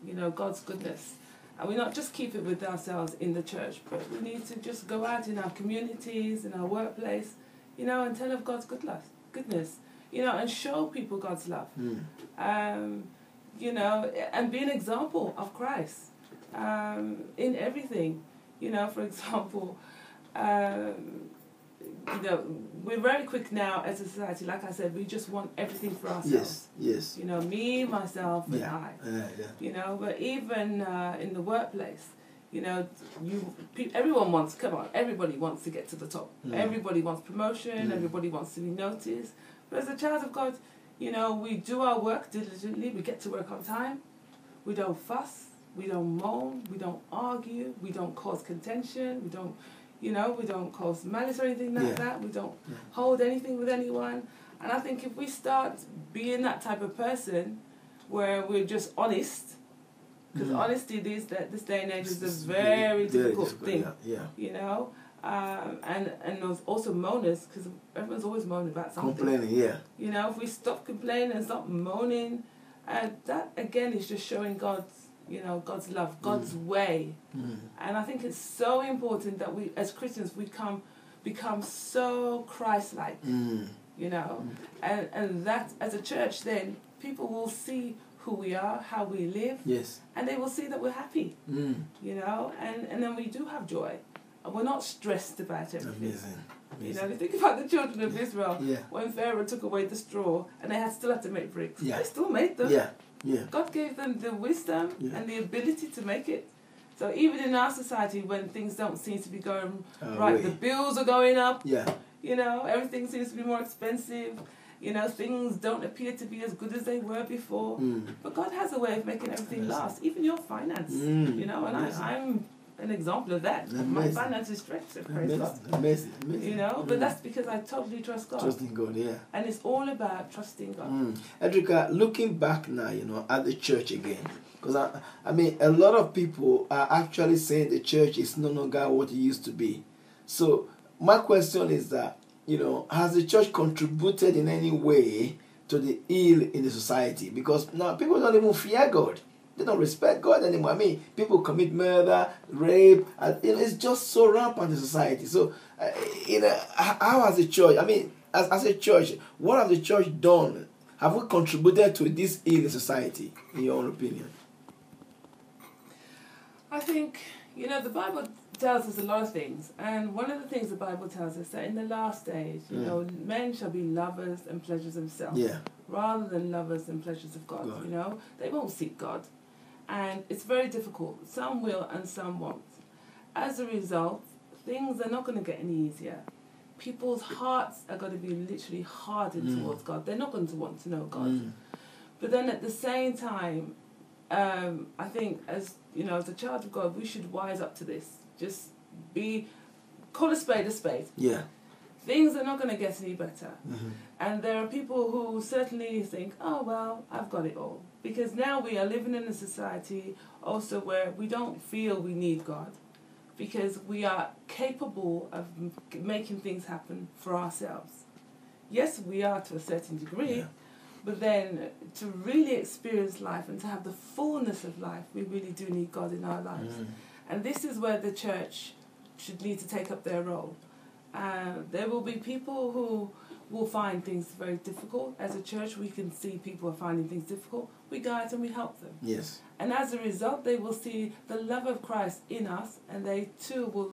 you know, God's goodness. And we not just keep it with ourselves in the church, but we need to just go out in our communities, in our workplace, you know, and tell of God's goodness, you know, and show people God's love. You know, and be an example of Christ in everything. You know, for example, you know, we're very quick now as a society, like I said, we just want everything for ourselves. Yes. You know, me, myself, and I. You know, but even in the workplace, you know, everyone wants, come on, everybody wants to get to the top. Everybody wants promotion, everybody wants to be noticed. But as a child of God, you know, we do our work diligently, we get to work on time, we don't fuss, we don't moan, we don't argue, we don't cause contention, we don't, you know, we don't cause malice or anything like that, we don't hold anything with anyone. And I think if we start being that type of person where we're just honest, because honesty this day and age is a very difficult thing, you know, and there's also moaners, because everyone's always moaning about something. Complaining, you know, if we stop complaining and stop moaning, that again is just showing God's, you know, God's love, God's way. And I think it's so important that we, as Christians, we become so Christ-like, you know, and that as a church, then people will see who we are, how we live, and they will see that we're happy, you know, and then we do have joy, and we're not stressed about everything. Amazing. You know, you think about the children of Israel, when Pharaoh took away the straw, and they still had to make bricks. They still made them. God gave them the wisdom and the ability to make it. So even in our society, when things don't seem to be going right, the bills are going up, you know, everything seems to be more expensive, you know, things don't appear to be as good as they were before. But God has a way of making everything last, even your finance, you know, and I'm an example of that. My finances stretch, so praise God. Amazing. You know, but that's because I totally trust God. Trusting God, And it's all about trusting God. Edrica, looking back now, you know, at the church again, because I mean, a lot of people are actually saying the church is no longer what it used to be. So my question is that, you know, has the church contributed in any way to the ill in the society? Because now people don't even fear God. They don't respect God anymore. I mean, people commit murder, rape, and you know, it's just so rampant in society. So, you know, how has the church, I mean, as a church, what has the church done? Have we contributed to this ill in society, in your own opinion? I think, you know, the Bible tells us a lot of things. And one of the things the Bible tells us that in the last days, you know, men shall be lovers and pleasures of themselves, rather than lovers and pleasures of God. You know, they won't seek God. And it's very difficult. Some will and some won't. As a result, things are not going to get any easier. People's hearts are going to be literally hardened towards God. They're not going to want to know God. But then at the same time, I think as, you know, as a child of God, we should wise up to this. Just call a spade a spade. Things are not going to get any better. And there are people who certainly think, oh, well, I've got it all. Because now we are living in a society also where we don't feel we need God. Because we are capable of making things happen for ourselves. Yes, we are to a certain degree. But then to really experience life and to have the fullness of life, we really do need God in our lives. And this is where the church should need to take up their role. There will be people who will find things very difficult. As a church, we can see people are finding things difficult. We guide and we help them. And as a result, they will see the love of Christ in us, and they too will